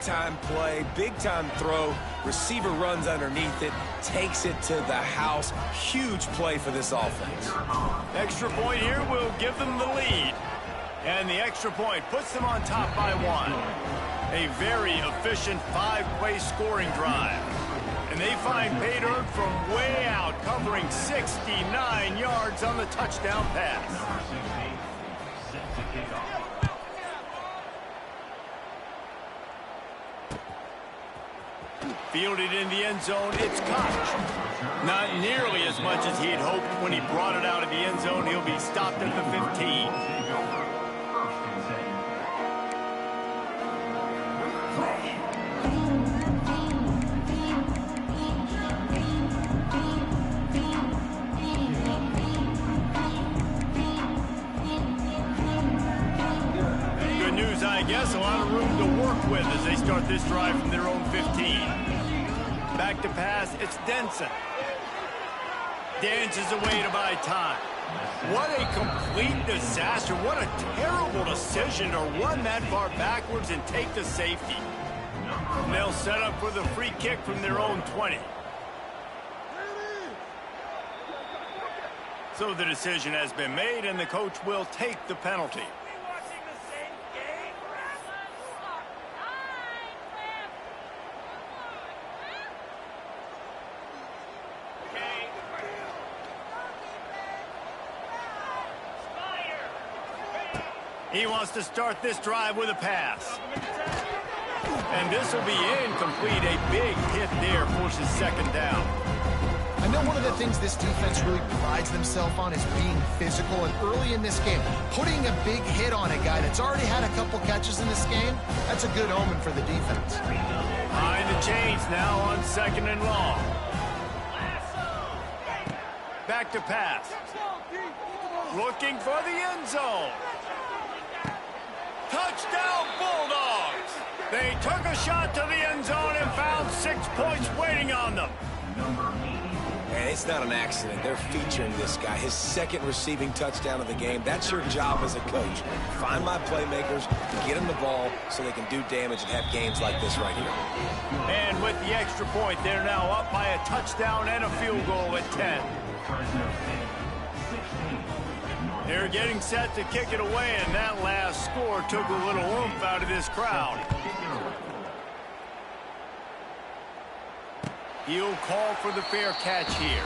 Time play, big time throw, receiver runs underneath it, takes it to the house. Huge play for this offense. Extra point here will give them the lead. And the extra point puts them on top by 1. A very efficient 5-play scoring drive. And they find pay dirt from way out, covering 69 yards on the touchdown pass. Fielded in the end zone, it's caught. Not nearly as much as he had hoped when he brought it out of the end zone. He'll be stopped at the 15. Good news, I guess. A lot of room to work with as they start this drive from their own 15. Back to pass, it's Denson. Dances away to buy time. What a complete disaster. What a terrible decision to run that far backwards and take the safety. And they'll set up for the free kick from their own 20. So the decision has been made, and the coach will take the penalty. He wants to start this drive with a pass. And this will be incomplete. A big hit there forces second down. I know one of the things this defense really prides themselves on is being physical. And early in this game, putting a big hit on a guy that's already had a couple catches in this game, that's a good omen for the defense. Behind the chains now on second and long. Back to pass. Looking for the end zone. Touchdown, Bulldogs! They took a shot to the end zone and found 6 points waiting on them. And it's not an accident. They're featuring this guy. His second receiving touchdown of the game. That's your job as a coach. Find my playmakers, get them the ball so they can do damage and have games like this right here. And with the extra point, they're now up by a touchdown and a field goal at 10. They're getting set to kick it away, and that last score took a little oomph out of this crowd. He'll call for the fair catch here.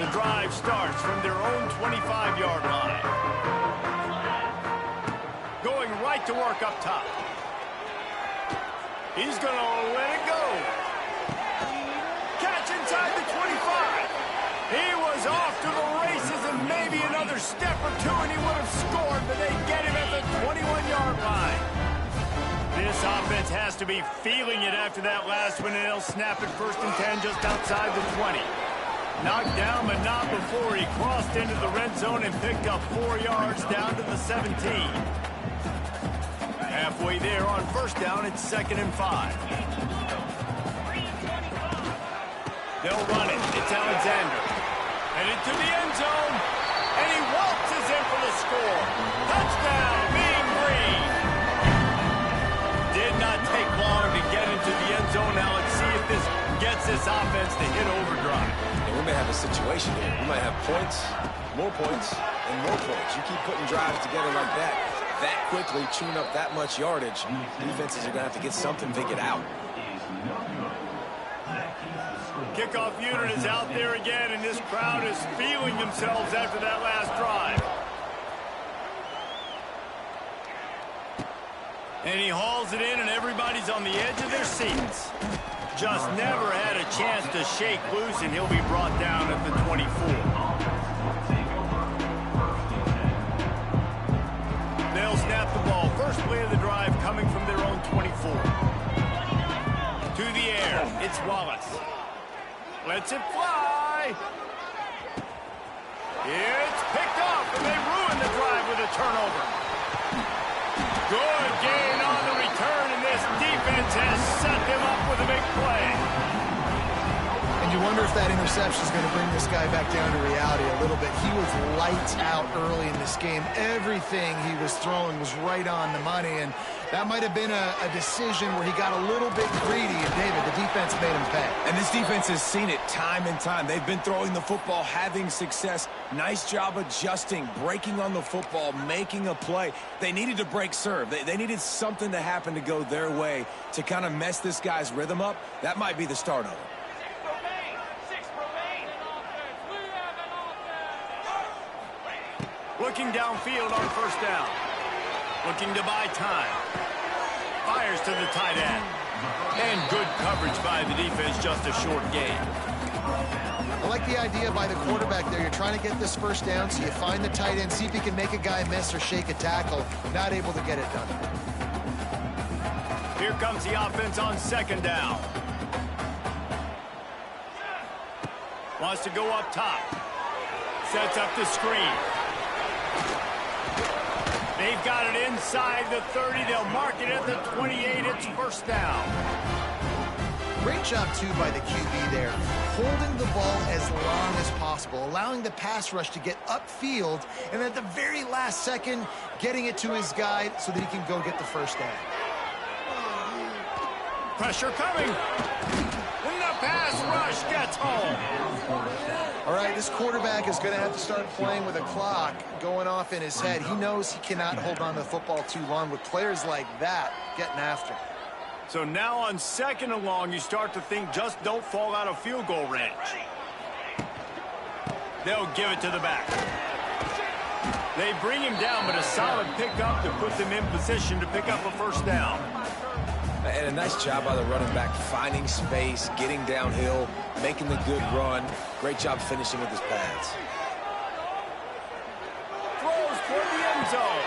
The drive starts from their own 25-yard line. Going right to work up top. He's going to let it go. Catch inside the 25. He was off to the races, and maybe another step or two and he would have scored, but they get him at the 21-yard line. This offense has to be feeling it after that last one, and they'll snap it 1st and 10 just outside the 20. Knocked down, but not before he crossed into the red zone and picked up 4 yards down to the 17. Halfway there on 1st down, it's 2nd and 5. They'll run it. It's Alexander. Headed to the end zone. And he waltzes in for the score. Touchdown, Mean Green. Did not take long to get into the end zone. Now let's see if this gets this offense to hit overdrive. And we may have a situation here. We might have points, and more points. You keep putting drives together like that quickly, tune up that much yardage, defenses are going to have to get something figured out. Kickoff unit is out there again, and this crowd is feeling themselves after that last drive. And he hauls it in, and everybody's on the edge of their seats. Just never had a chance to shake loose, and he'll be brought down at the 24. They'll snap the ball. First play of the drive coming from their own 24. To the air, it's Wallace. Lets it fly. It's picked off, and they ruin the drive with a turnover. Good gain on the return, and this defense has set them up with a big play. And You wonder if that interception is going to bring this guy back down to reality a little bit. He was lights out early in this game. Everything he was throwing was right on the money, and that might have been a decision where he got a little bit greedy, and David, the defense made him pay. And this defense has seen it time and time. They've been throwing the football, having success. Nice job adjusting, breaking on the football, making a play. They needed to break serve. They needed something to happen to go their way to kind of mess this guy's rhythm up. That might be the start of it. Looking downfield on first down. Looking to buy time. Fires to the tight end. And good coverage by the defense, just a short gain. I like the idea by the quarterback there. You're trying to get this first down, so you find the tight end, see if you can make a guy miss or shake a tackle. Not able to get it done. Here comes the offense on second down. Wants to go up top. Sets up the screen. They've got it inside the 30. They'll mark it at the 28. It's first down. Great job, too, by the QB there. Holding the ball as long as possible, allowing the pass rush to get upfield, and at the very last second, getting it to his guy so that he can go get the first down. Pressure coming. And the pass rush gets home. All right, this quarterback is going to have to start playing with a clock going off in his head. He knows he cannot hold on to the football too long with players like that getting after him. So now on second and long, you start to think just don't fall out of field goal range. They'll give it to the back. They bring him down, but a solid pickup to put them in position to pick up a first down. And a nice job by the running back, finding space, getting downhill, making the good run. Great job finishing with his pads. Throws toward the end zone.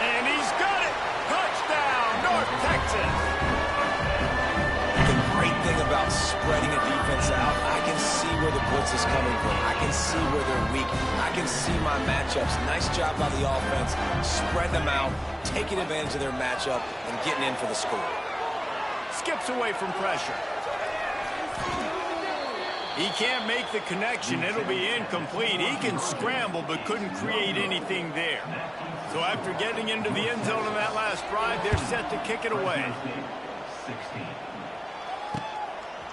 And he's got it. Touchdown, North Texas. The great thing about spreading a defense out, I can see where the blitz is coming from. I can see where they're weak. I can see my matchups. Nice job by the offense. Spread them out, taking advantage of their matchup, and getting in for the score. Skips away from pressure. He can't make the connection. It'll be incomplete. He can scramble, but couldn't create anything there. So after getting into the end zone in that last drive, they're set to kick it away.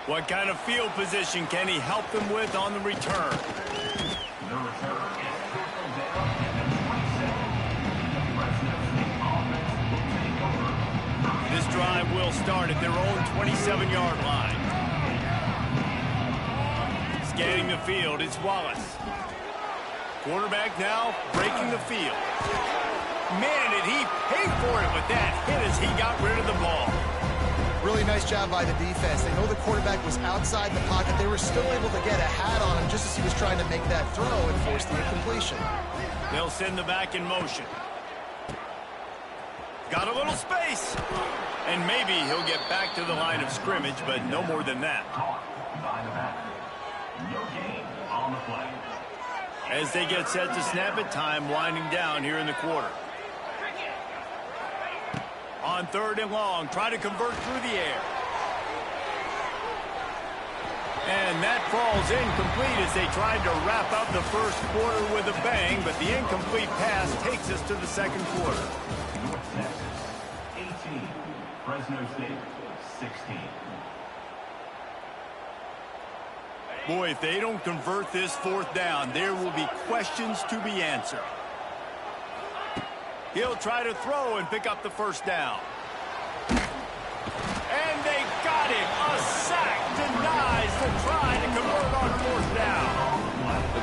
What kind of field position can he help them with on the return? This drive will start at their own 27-yard line. Scanning the field, it's Wallace. Quarterback now breaking the field. Man, did he pay for it with that hit as he got rid of the ball. Really nice job by the defense. They know the quarterback was outside the pocket. They were still able to get a hat on him just as he was trying to make that throw and force the incompletion. They'll send the back in motion. Got a little space. And maybe he'll get back to the line of scrimmage, but no more than that. As they get set to snap it, time winding down here in the quarter. On third and long, try to convert through the air. And that falls incomplete as they tried to wrap up the first quarter with a bang, but the incomplete pass takes us to the second quarter. North Texas, 18. Fresno State, 16. Boy, if they don't convert this fourth down, there will be questions to be answered. He'll try to throw and pick up the first down. And they got him. A sack denies the try to convert on fourth down.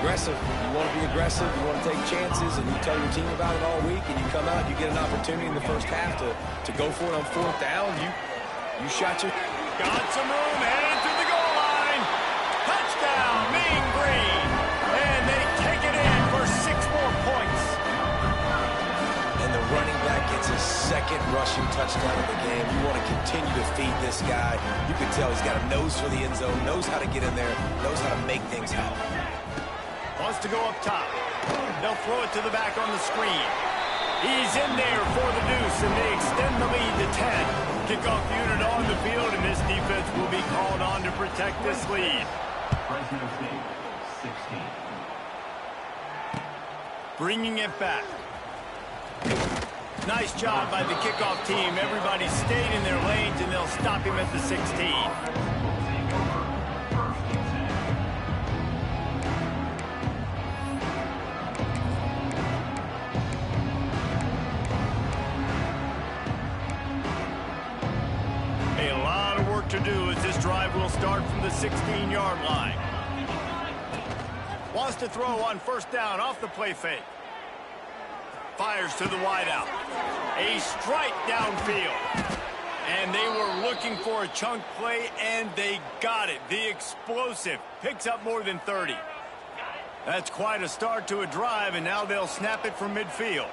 Aggressive. You want to be aggressive. You want to take chances, and you tell your team about it all week, and you come out, you get an opportunity in the first half to go for it on fourth down. You shot your... Got some room, headed to the goal line. Touchdown, Mean Green. And they take it in for 6 more points. And the running back gets his second rushing touchdown of the game. You want to continue to feed this guy. You can tell he's got a nose for the end zone, knows how to get in there, knows how to make things happen. Wants to go up top. They'll throw it to the back on the screen. He's in there for the deuce, and they extend the lead to 10. Kickoff unit on the field, and this defense will be called on to protect this lead. Fresno State, 16. Bringing it back. Nice job by the kickoff team. Everybody stayed in their lanes, and they'll stop him at the 16. A lot of work to do as this drive will start from the 16-yard line. Wants to throw on first down off the play fake. Fires to the wideout. A strike downfield. And they were looking for a chunk play, and they got it. The explosive picks up more than 30. That's quite a start to a drive, and now they'll snap it from midfield.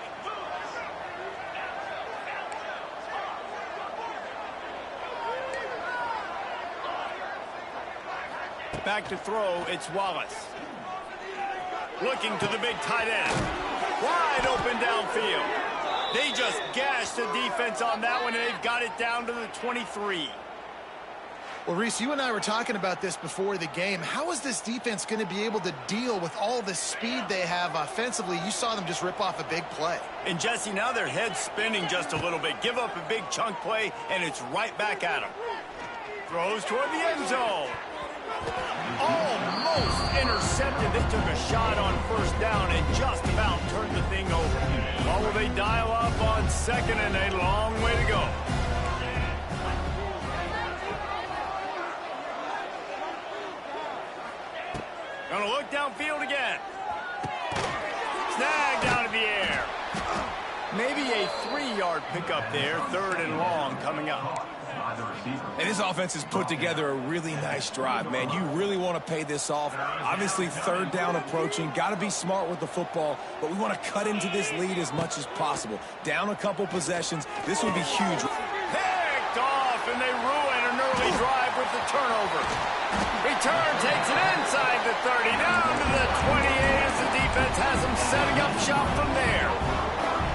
Back to throw, it's Wallace. Looking to the big tight end. Wide open downfield. They just gashed the defense on that one, and they've got it down to the 23. Well, Reese, you and I were talking about this before the game. How is this defense going to be able to deal with all the speed they have offensively? You saw them just rip off a big play. And, Jesse, now their head's spinning just a little bit. Give up a big chunk play, and it's right back at them. Throws toward the end zone. Almost intercepted. They took a shot on first down and just about turned the thing over. Or will they dial up on second, and a long way to go. Gonna look downfield again. Snag down in the air. Maybe a 3-yard pickup there. 3rd and long coming up. And this offense has put together a really nice drive, man. You really want to pay this off. Obviously, 3rd down approaching. Got to be smart with the football, but we want to cut into this lead as much as possible. Down a couple possessions. This would be huge. Picked off, and they ruin an early drive with the turnover. Return takes it inside the 30, down to the 28 as the defense has them setting up shop from there.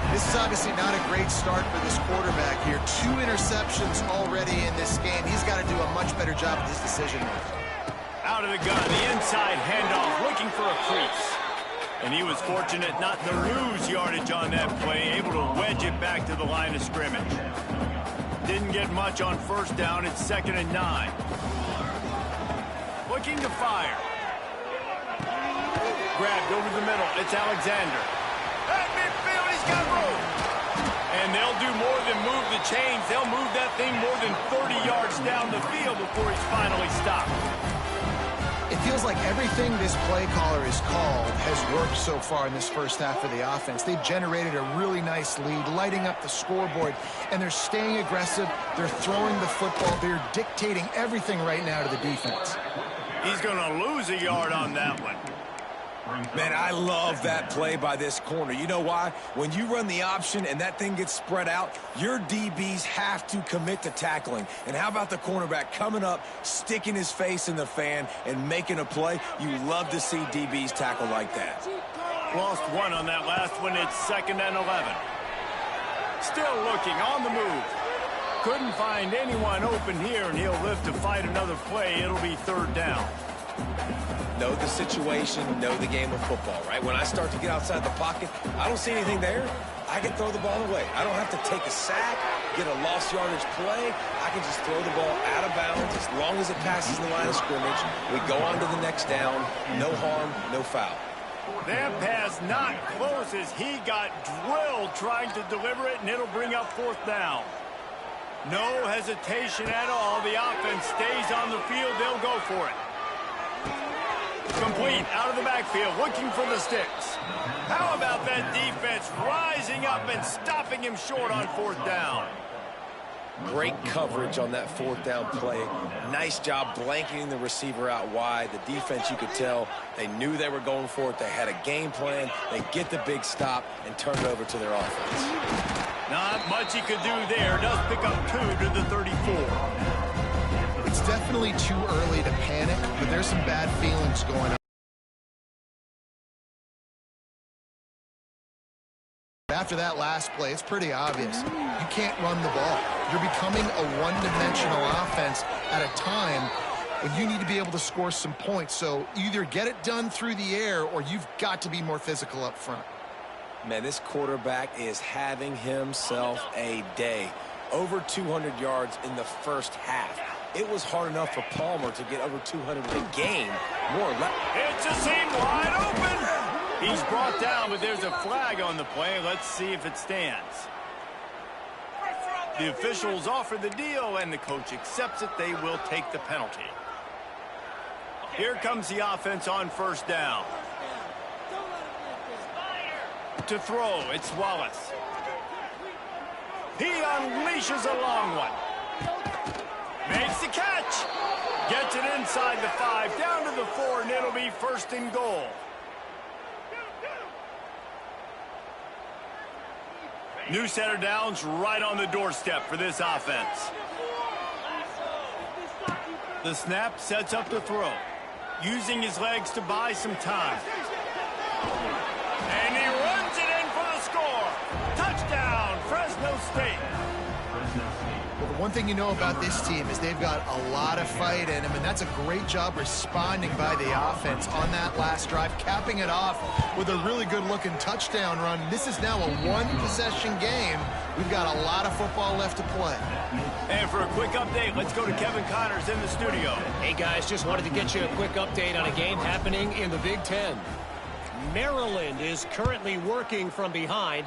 This is obviously not a great start for this quarterback here. 2 interceptions already in this game. He's got to do a much better job with his decision making. Out of the gun, the inside handoff, looking for a crease. And he was fortunate not to lose yardage on that play, able to wedge it back to the line of scrimmage. Didn't get much on first down. It's 2nd and 9. Looking to fire. Grabbed over the middle. It's Alexander. At midfield, he's got room. And they'll do more than move the chains. They'll move that thing more than 30 yards down the field before he's finally stopped. It feels like everything this play caller has called has worked so far in this first half of the offense. They've generated a really nice lead, lighting up the scoreboard, and they're staying aggressive. They're throwing the football. They're dictating everything right now to the defense. He's going to lose a yard on that one. Man, I love that play by this corner. You know why? When you run the option and that thing gets spread out, your DBs have to commit to tackling. And how about the cornerback coming up, sticking his face in the fan, and making a play? You love to see DBs tackle like that. Lost one on that last one. It's 2nd and 11. Still looking on the move. Couldn't find anyone open here, and he'll live to fight another play. It'll be 3rd down. Know the situation, know the game of football, right? When I start to get outside the pocket, I don't see anything there. I can throw the ball away. I don't have to take a sack, get a lost yardage play. I can just throw the ball out of bounds as long as it passes the line of scrimmage. We go on to the next down. No harm, no foul. That pass not close as he got drilled trying to deliver it, and it'll bring up 4th down. No hesitation at all. The offense stays on the field. They'll go for it. Complete out of the backfield, looking for the sticks. How about that defense rising up and stopping him short on 4th down? Great coverage on that 4th down play. Nice job blanketing the receiver out wide. The defense, you could tell, they knew they were going for it. They had a game plan. They get the big stop and turn it over to their offense. Not much he could do there. Does pick up 2 to the 34. It's definitely too early to panic, but there's some bad feelings going on. After that last play, it's pretty obvious. You can't run the ball. You're becoming a one-dimensional offense at a time when you need to be able to score some points. So either get it done through the air or you've got to be more physical up front. Man, this quarterback is having himself a day. Over 200 yards in the first half. It was hard enough for Palmer to get over 200 in the game. More or less. It's a seam wide open. He's brought down, but there's a flag on the play. Let's see if it stands. The officials offer the deal, and the coach accepts it. They will take the penalty. Here comes the offense on first down. To throw, it's Wallace. He unleashes a long one. Makes the catch. Gets it inside the 5, down to the 4, and it'll be first and goal. New center downs right on the doorstep for this offense. The snap sets up the throw, using his legs to buy some time. And he runs it in for the score. Touchdown, Fresno State. Well, the one thing you know about this team is they've got a lot of fight in them, and that's a great job responding by the offense on that last drive, capping it off with a really good-looking touchdown run. This is now a one-possession game. We've got a lot of football left to play. And for a quick update, let's go to Kevin Connors in the studio. Hey, guys, just wanted to get you a quick update on a game happening in the Big Ten. Maryland is currently working from behind,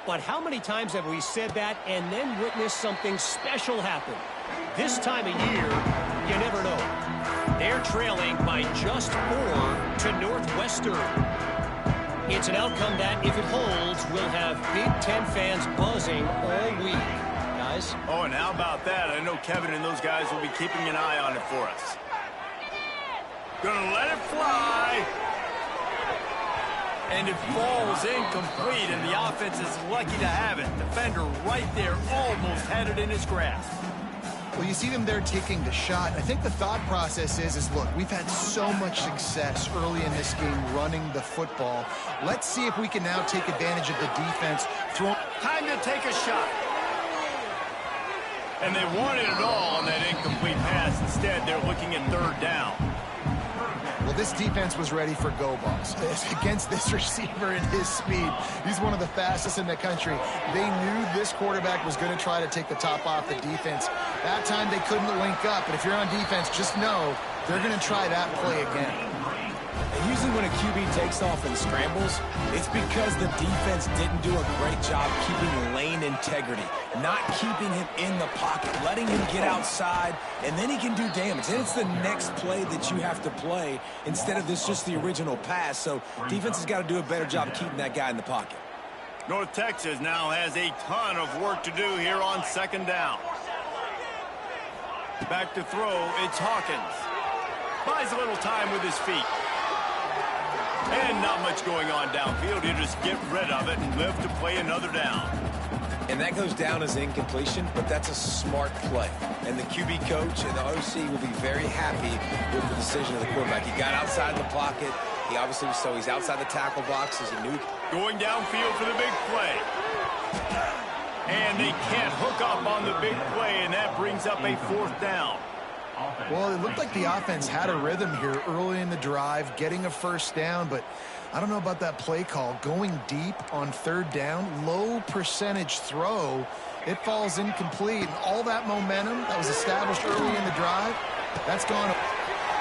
but how many times have we said that and then witnessed something special happen? This time of year, you never know. They're trailing by just 4 to Northwestern. It's an outcome that, if it holds, will have Big Ten fans buzzing all week. Guys? Oh, and how about that? I know Kevin and those guys will be keeping an eye on it for us. Gonna let it fly. And it falls incomplete, and the offense is lucky to have it. Defender right there almost had it in his grasp. Well, you see them there taking the shot. I think the thought process is look, we've had so much success early in this game running the football. Let's see if we can now take advantage of the defense. Time to take a shot. And they wanted it all on that incomplete pass. Instead, they're looking at third down. Well, this defense was ready for go balls against this receiver and his speed. He's one of the fastest in the country. They knew this quarterback was going to try to take the top off the defense. That time they couldn't link up, but if you're on defense, just know they're going to try that play again. And usually when a QB takes off and scrambles, it's because the defense didn't do a great job keeping lane integrity, not keeping him in the pocket, letting him get outside, and then he can do damage. Then it's the next play that you have to play instead of this just the original pass. So defense has got to do a better job of keeping that guy in the pocket. North Texas now has a ton of work to do here on second down. Back to throw, it's Hawkins. Buys a little time with his feet. And not much going on downfield. He'll just get rid of it and live to play another down. And that goes down as incompletion, but that's a smart play. And the QB coach and the OC will be very happy with the decision of the quarterback. He got outside the pocket. He obviously, so he's outside the tackle box as he knew. Going downfield for the big play. And they can't hook up on the big play, and that brings up a fourth down. Well, it looked like the offense had a rhythm here early in the drive, getting a first down, but I don't know about that play call. Going deep on third down, low percentage throw, it falls incomplete. And all that momentum that was established early in the drive, that's gone.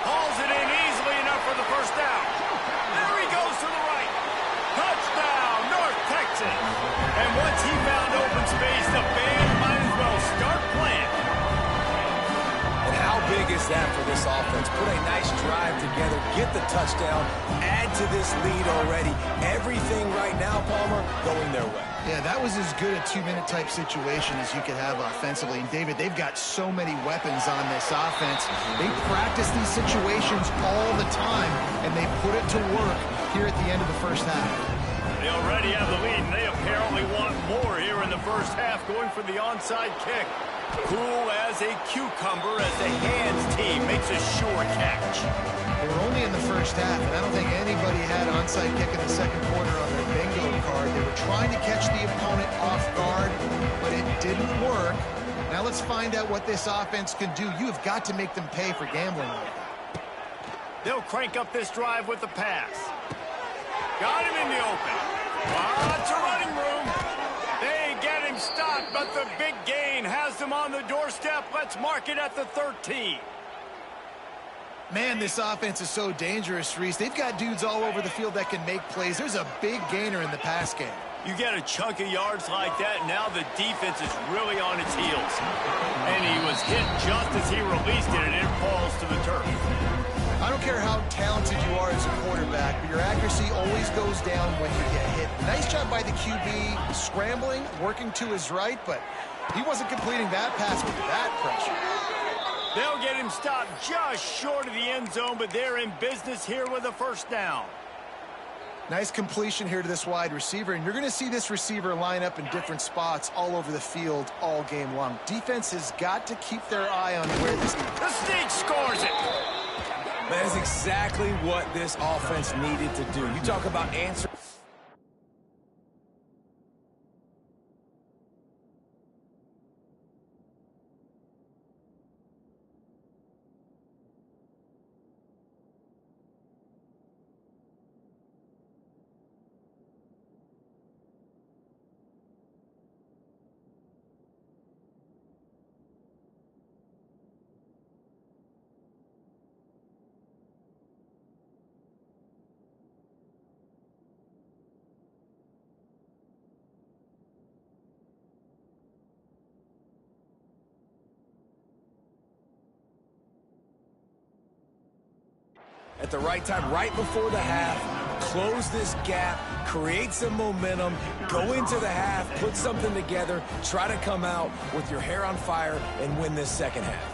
Hauls it in easily enough for the first down. There he goes to the right. Touchdown, North Texas. And once he found open space, the band might as well start playing. And how big is that for this offense? Put a nice drive together, get the touchdown, add to this lead already. Everything right now, Palmer, going their way. Yeah, that was as good a two-minute type situation as you could have offensively. And, David, they've got so many weapons on this offense. They practice these situations all the time, and they put it to work here at the end of the first half. They already have the lead, and they apparently want more here in the first half, going for the onside kick. Cool as a cucumber as the hands team makes a sure catch. They were only in the first half, and I don't think anybody had onside kick in the second quarter on their bingo card. They were trying to catch the opponent off guard, but it didn't work. Now let's find find out what this offense can do, you have got to make them pay for gambling like that. They'll crank up this drive with the pass. Got him in the open. Lots of running room. They get him stopped, but the big gain has them on the doorstep. Let's mark it at the 13. Man, this offense is so dangerous, Reese. They've got dudes all over the field that can make plays. There's a big gainer in the pass game. You get a chunk of yards like that, now the defense is really on its heels. And he was hit just as he released it, and it falls to the turf. I don't care how talented you are as a quarterback, but your accuracy always goes down when you get hit. Nice job by the QB scrambling, working to his right, but he wasn't completing that pass with that pressure. They'll get him stopped just short of the end zone, but they're in business here with a first down. Nice completion here to this wide receiver, and you're going to see this receiver line up in different spots all over the field all game long. Defense has got to keep their eye on where this... The sneak scores it! That is exactly what this offense needed to do. You talk about answer. At the right time, right before the half, close this gap, create some momentum, go into the half, put something together, try to come out with your hair on fire and win this second half.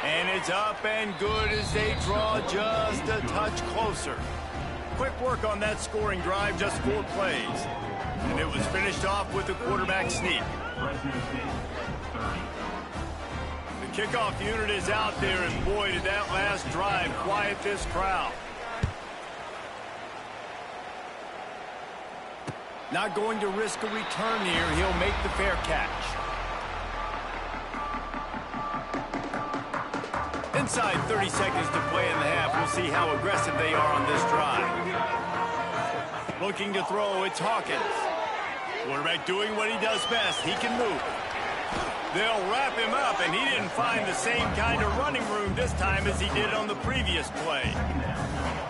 And it's up and good as they draw just a touch closer. Quick work on that scoring drive, just 4 plays. And it was finished off with a quarterback sneak. The kickoff unit is out there, and boy, did that last drive quiet this crowd. Not going to risk a return here. He'll make the fair catch. Inside 30 seconds to play in the half. We'll see how aggressive they are on this drive. Looking to throw, it's Hawkins. Quarterback doing what he does best. He can move. They'll wrap him up, and he didn't find the same kind of running room this time as he did on the previous play.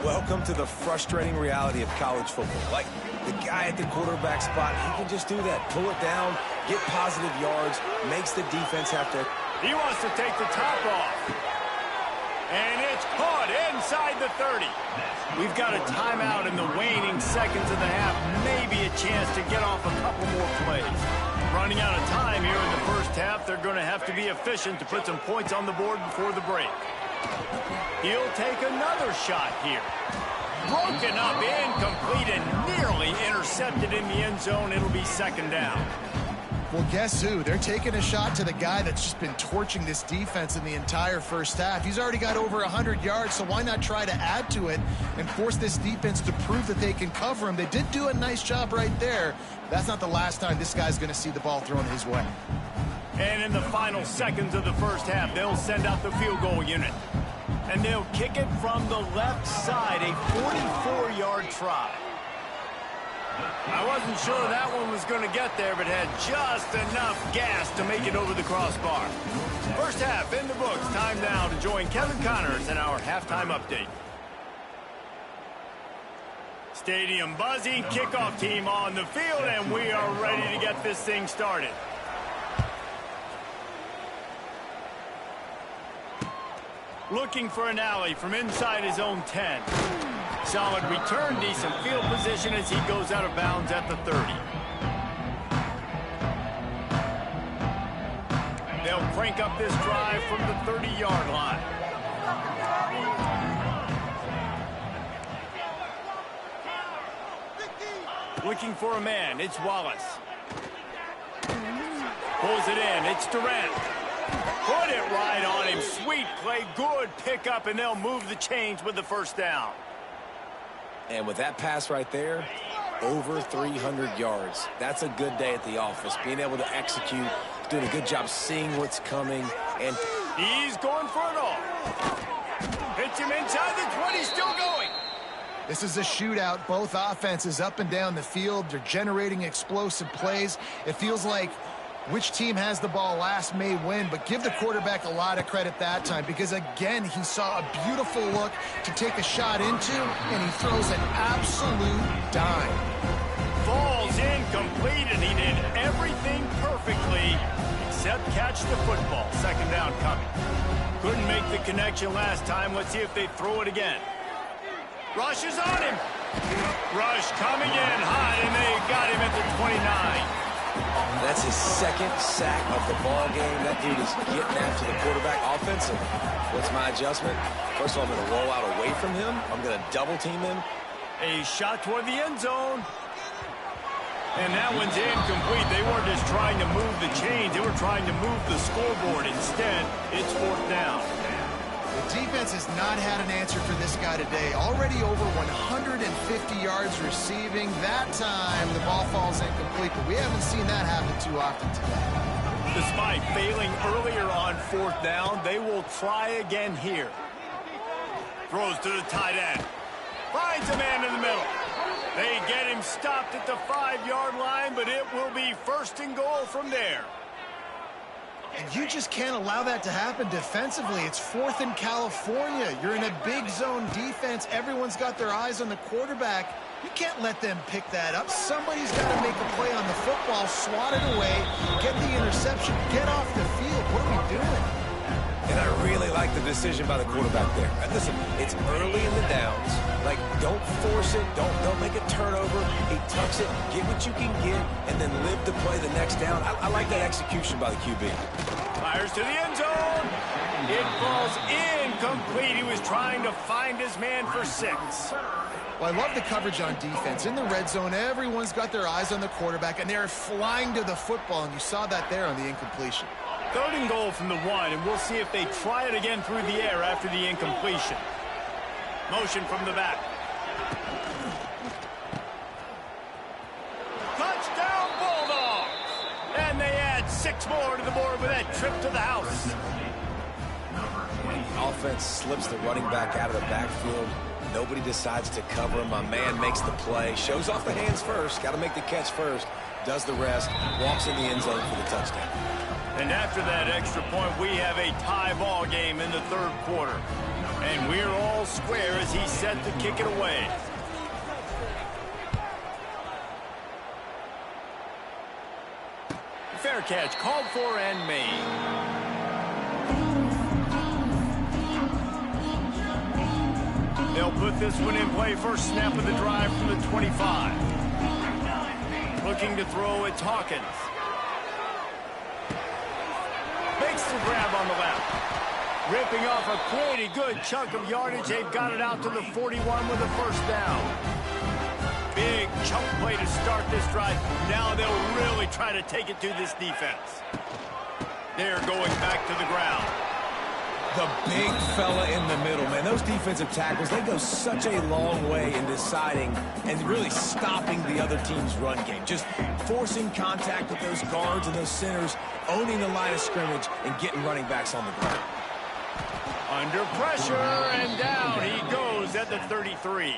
Welcome to the frustrating reality of college football. Like, the guy at the quarterback spot, he can just do that. Pull it down, get positive yards, makes the defense have to... He wants to take the top off. And it's caught inside the 30. We've got a timeout in the waning seconds of the half. Maybe a chance to get off a couple more plays. Running out of time here in the first half. They're going to have to be efficient to put some points on the board before the break. He'll take another shot here. Broken up, incomplete, and nearly intercepted in the end zone. It'll be second down. Well, guess who? They're taking a shot to the guy that's just been torching this defense in the entire first half. He's already got over 100 yards, so why not try to add to it and force this defense to prove that they can cover him? They did do a nice job right there. That's not the last time this guy's going to see the ball thrown his way. And in the final seconds of the first half, they'll send out the field goal unit. And they'll kick it from the left side, a 44-yard try. I wasn't sure that one was going to get there, but had just enough gas to make it over the crossbar. First half in the books. Time now to join Kevin Connors in our halftime update. Stadium buzzing, kickoff team on the field, and we are ready to get this thing started. Looking for an alley from inside his own 10. Solid return, decent field position as he goes out of bounds at the 30. They'll crank up this drive from the 30-yard line. Looking for a man, it's Wallace. Pulls it in, it's Durant. Put it right on him. Sweet play. Good pickup, and they'll move the chains with the first down. And with that pass right there, over 300 yards. That's a good day at the office. Being able to execute, doing a good job seeing what's coming. And he's going for it all. Hits him inside the 20, still going. This is a shootout. Both offenses up and down the field. They're generating explosive plays. It feels like which team has the ball last may win, but give the quarterback a lot of credit that time because, again, he saw a beautiful look to take a shot into, and he throws an absolute dime. Falls incomplete, and he did everything perfectly except catch the football. Second down coming. Couldn't make the connection last time. Let's see if they throw it again. Rush is on him. Rush coming in hot, and they got him at the 29. That's his second sack of the ball game. That dude is getting after the quarterback offensive. What's my adjustment? First of all, I'm going to roll out away from him. I'm going to double team him. A shot toward the end zone. And that one's incomplete. They weren't just trying to move the chains. They were trying to move the scoreboard. Instead, it's fourth down. The defense has not had an answer for this guy today. Already over 150 yards receiving. That time, the ball falls incomplete, but we haven't seen that happen too often today. Despite failing earlier on fourth down, they will try again here. Throws to the tight end. Finds a man in the middle. They get him stopped at the 5-yard line, but it will be first and goal from there. And you just can't allow that to happen defensively. It's fourth in California. You're in a big zone defense. Everyone's got their eyes on the quarterback. You can't let them pick that up. Somebody's got to make a play on the football, swat it away, get the interception, get off the field. What are we doing? And I really like the decision by the quarterback there. And listen, it's early in the downs. Like, don't force it. Don't make a turnover. He tucks it, get what you can get, and then live to play the next down. I like that execution by the QB. Fires to the end zone. It falls incomplete. He was trying to find his man for 6. Well, I love the coverage on defense. In the red zone, everyone's got their eyes on the quarterback, and they're flying to the football, and you saw that there on the incompletion. Third and goal from the 1, and we'll see if they try it again through the air after the incompletion. Motion from the back. Touchdown Bulldogs! And they add 6 more to the board with that trip to the house. Offense slips the running back out of the backfield. Nobody decides to cover him. My man makes the play. Shows off the hands first. Got to make the catch first. Does the rest. Walks in the end zone for the touchdown. And after that extra point, we have a tie ball game in the third quarter. And we're all square as he's set to kick it away. Fair catch called for and made. They'll put this one in play. First snap of the drive from the 25. Looking to throw, it's Hawkins. Makes the grab on the left. Ripping off a pretty good chunk of yardage. They've got it out to the 41 with a first down. Big chunk play to start this drive. Now they'll really try to take it to this defense. They're going back to the ground. The big fella in the middle, man. Those defensive tackles, they go such a long way in deciding and really stopping the other team's run game. Just forcing contact with those guards and those centers, owning the line of scrimmage, and getting running backs on the ground. Under pressure, and down he goes at the 33.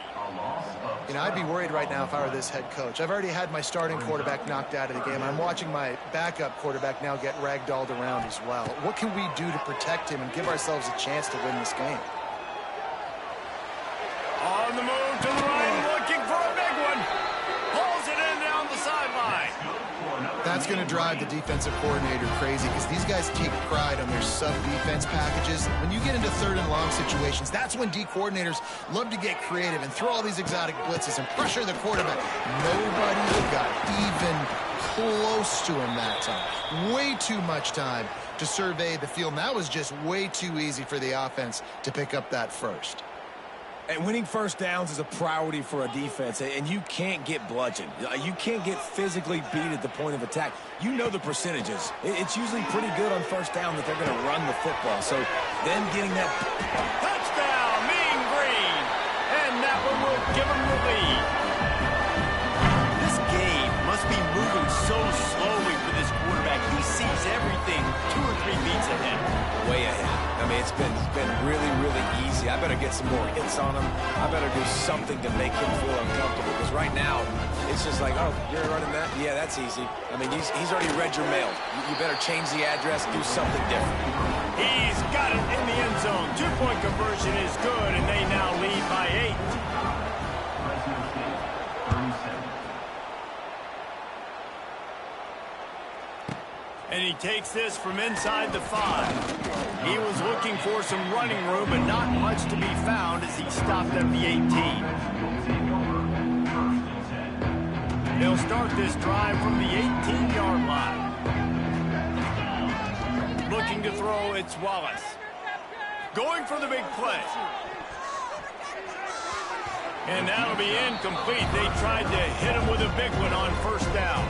You know, I'd be worried right now if I were this head coach. I've already had my starting quarterback knocked out of the game. I'm watching my backup quarterback now get ragdolled around as well. What can we do to protect him and give ourselves a chance to win this game? On the move to the right, looking for a big one. Pulls it in down the sideline. That's going to drive the defensive coordinator crazy because these guys take pride on their sub-defense packages. When you get into third and long situations, that's when D coordinators love to get creative and throw all these exotic blitzes and pressure the quarterback. Nobody got even close to him that time. Way too much time to survey the field. And that was just way too easy for the offense to pick up that first. And winning first downs is a priority for a defense, and you can't get bludgeoned. You can't get physically beat at the point of attack. You know the percentages. It's usually pretty good on first down that they're going to run the football. So then getting that... Touchdown, Mean Green! And that one will give them the lead. This game must be moving so slowly for this quarterback. He sees everything 2 or 3 beats ahead. Way ahead. I mean, it's been really, really easy. I better get some more hits on him. I better do something to make him feel uncomfortable. Because right now, it's just like, oh, you're running that? Yeah, that's easy. I mean, he's already read your mail. You better change the address, do something different. He's got it in the end zone. 2-point conversion is good, and they now lead by 8. Fresno State, 37. And he takes this from inside the 5. He was looking for some running room, but not much to be found as he stopped at the 18. They'll start this drive from the 18-yard line. Looking to throw, it's Wallace. Going for the big play. And that'll be incomplete. They tried to hit him with a big one on first down.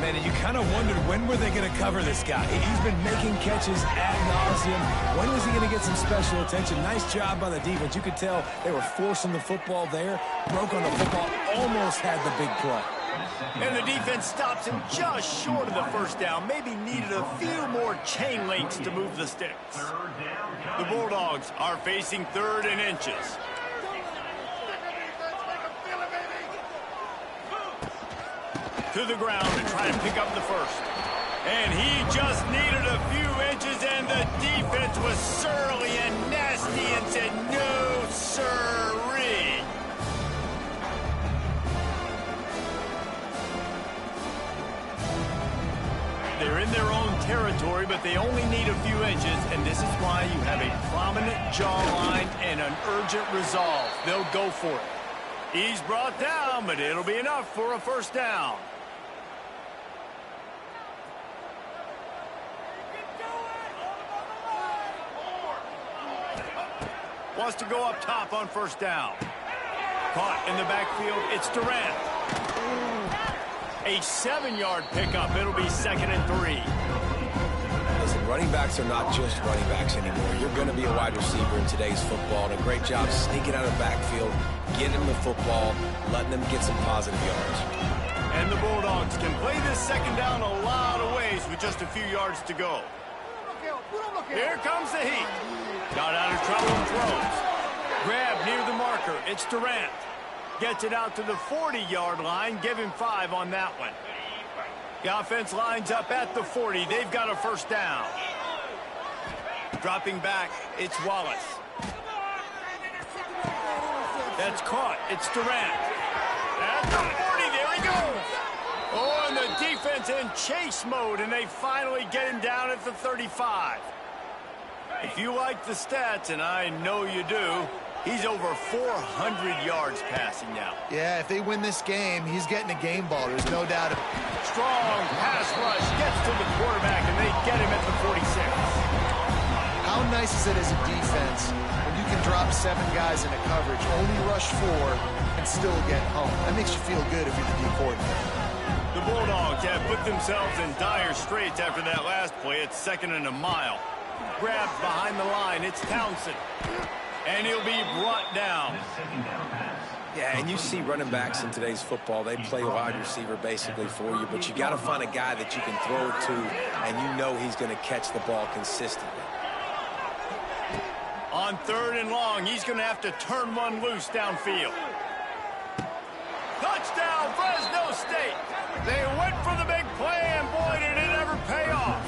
Man, and you kind of wondered when were they going to cover this guy. He's been making catches ad nauseum. When was he going to get some special attention? Nice job by the defense. You could tell they were forcing the football there. Broke on the football, almost had the big play. And the defense stops him just short of the first down. Maybe needed a few more chain links to move the sticks. The Bulldogs are facing 3rd and inches. To the ground and try to pick up the first. And he just needed a few inches, and the defense was surly and nasty and said, no, sirree. They're in their own territory, but they only need a few inches, and this is why you have a prominent jawline and an urgent resolve. They'll go for it. He's brought down, but it'll be enough for a first down. Wants to go up top on first down. Caught in the backfield, it's Durant. A 7-yard pickup. It'll be 2nd and 3. Listen, running backs are not just running backs anymore. You're going to be a wide receiver in today's football, and a great job sneaking out of the backfield, getting them the football, letting them get some positive yards. And the Bulldogs can play this second down a lot of ways with just a few yards to go. Here comes the heat. Got out of trouble and throws. Grab near the marker. It's Durant. Gets it out to the 40-yard line. Give him 5 on that one. The offense lines up at the 40. They've got a first down. Dropping back, it's Wallace. That's caught. It's Durant. At the 40, there he goes. Oh, and the defense in chase mode, and they finally get him down at the 35. If you like the stats, and I know you do, he's over 400 yards passing now. Yeah, if they win this game, he's getting a game ball. There's no doubt. Strong pass rush gets to the quarterback, and they get him at the 46. How nice is it as a defense when you can drop 7 guys into coverage, only rush 4, and still get home? That makes you feel good if you're the D coordinator. The Bulldogs have put themselves in dire straits after that last play. It's 2nd and a mile. Grabbed behind the line. It's Townsend. And he'll be brought down. Yeah, and you see running backs in today's football, they play wide receiver basically for you, but you got to find a guy that you can throw it to, and you know he's going to catch the ball consistently. On 3rd and long, he's going to have to turn one loose downfield. Touchdown, Fresno State. They went for the big play, and boy, did it ever pay off.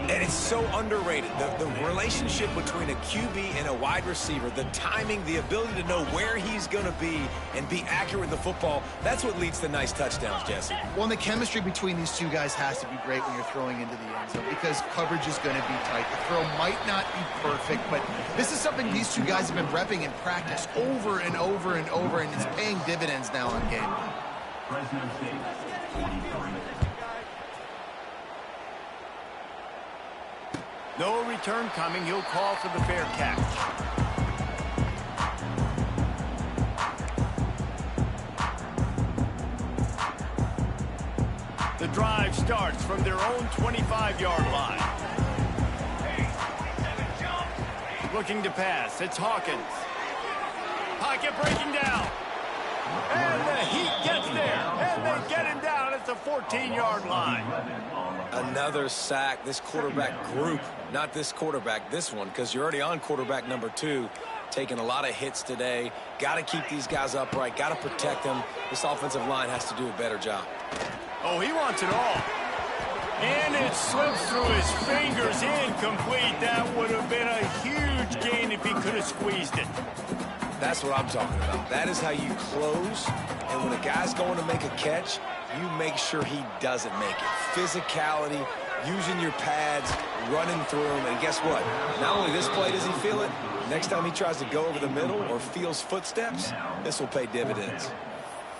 And it's so underrated. The relationship between a QB and a wide receiver, the timing, the ability to know where he's going to be and be accurate with the football, that's what leads to nice touchdowns, Jesse. Well, and the chemistry between these two guys has to be great when you're throwing into the end zone because coverage is going to be tight. The throw might not be perfect, but this is something these two guys have been repping in practice over and over and over, and it's paying dividends now on game day. Fresno State, 43. No return coming. He'll call for the fair catch. starts from their own 25-yard line. Looking to pass. It's Hawkins. Pocket breaking down. And the Heat gets there. And they get him down at the 14-yard line. Another sack. This quarterback group, not this quarterback, this one, because you're already on quarterback number 2. Taking a lot of hits today. Got to keep these guys upright. Got to protect them. This offensive line has to do a better job. Oh, he wants it all. And it slips through his fingers, incomplete. That would have been a huge gain if he could have squeezed it. That's what I'm talking about. That is how you close. And when a guy's going to make a catch, you make sure he doesn't make it. Physicality, using your pads, running through them. And guess what? Not only this play does he feel it, next time he tries to go over the middle or feels footsteps, this will pay dividends.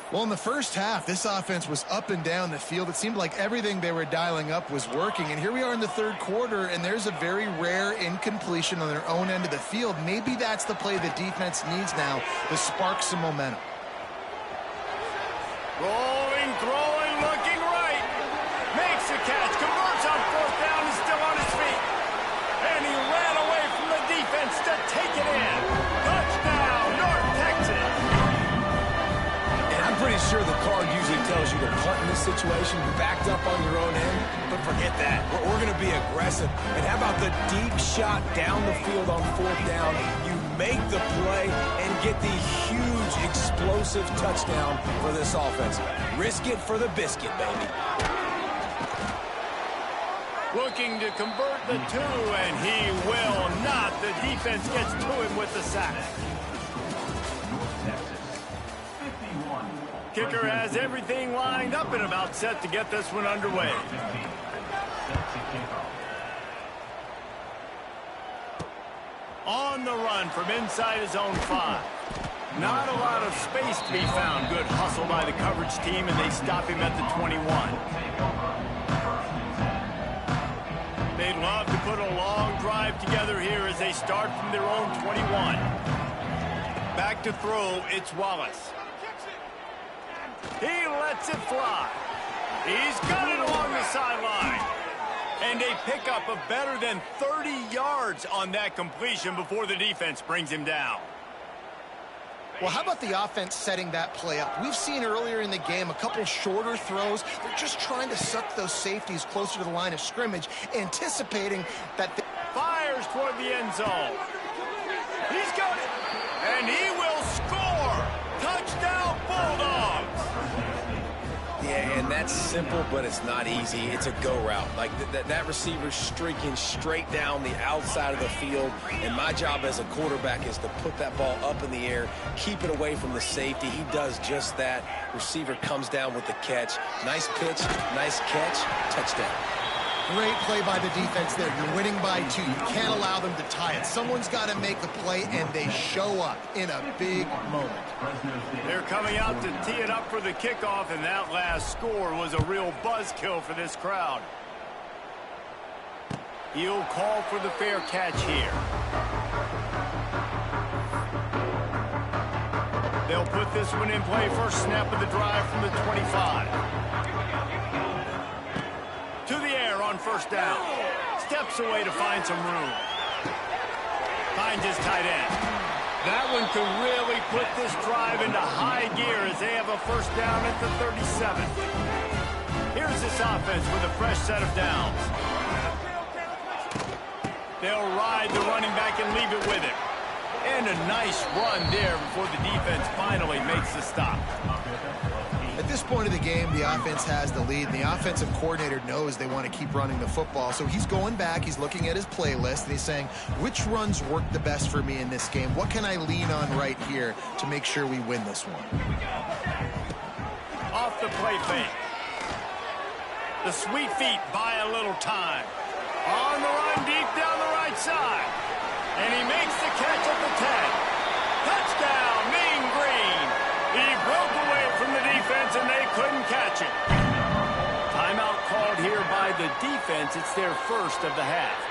Well, in the first half, this offense was up and down the field. It seemed like everything they were dialing up was working. And here we are in the third quarter, and there's a very rare incompletion on their own end of the field. Maybe that's the play the defense needs now to spark some momentum. Rolling, throwing, looking right. Makes the catch, converts on fourth down, is still on his feet. And he ran away from the defense to take it in. Touchdown, North Texas. And I'm pretty sure the card usually tells you to punt in this situation, backed up on your own end, but forget that. We're going to be aggressive. And how about the deep shot down the field on fourth down? You make the play and get the huge explosive touchdown for this offense. Risk it for the biscuit, baby. Looking to convert the 2, and he will not. The defense gets to him with the sack. Kicker has everything lined up and about set to get this one underway. On the run from inside his own 5. Not a lot of space to be found. Good hustle by the coverage team, and they stop him at the 21. They'd love to put a long drive together here as they start from their own 21. Back to throw, it's Wallace. He lets it fly. He's got it along the sideline. And a pickup of better than 30 yards on that completion before the defense brings him down. Well, how about the offense setting that play up? We've seen earlier in the game a couple shorter throws. They're just trying to suck those safeties closer to the line of scrimmage, anticipating that they fires toward the end zone. He's got it. And he will score. Touchdown, Bulldogs. Yeah, and that's simple, but it's not easy. It's a go route. Like that receiver's streaking straight down the outside of the field, and my job as a quarterback is to put that ball up in the air, keep it away from the safety. He does just that. Receiver comes down with the catch. Nice pitch, nice catch, touchdown. Great play by the defense there. You're winning by 2. You can't allow them to tie it. Someone's got to make the play, and they show up in a big moment. They're coming out to tee it up for the kickoff, and that last score was a real buzzkill for this crowd. He'll call for the fair catch here. They'll put this one in play. First snap of the drive from the 25. To the air on first down. Steps away to find some room. Finds his tight end. That one could really put this drive into high gear as they have a first down at the 37. Here's this offense with a fresh set of downs. They'll ride the running back and leave it with him. And a nice run there before the defense finally makes the stop. At this point of the game, the offense has the lead, and the offensive coordinator knows they want to keep running the football. So he's going back, he's looking at his playlist, and he's saying, which runs work the best for me in this game? What can I lean on right here to make sure we win this one? Off the play fake. The sweet feet buy a little time. On the run deep down the right side. And he makes the catch at the 10. Touchdown, Mean Green. He broke away from the defense, and they couldn't catch it. Timeout called here by the defense. It's their first of the half.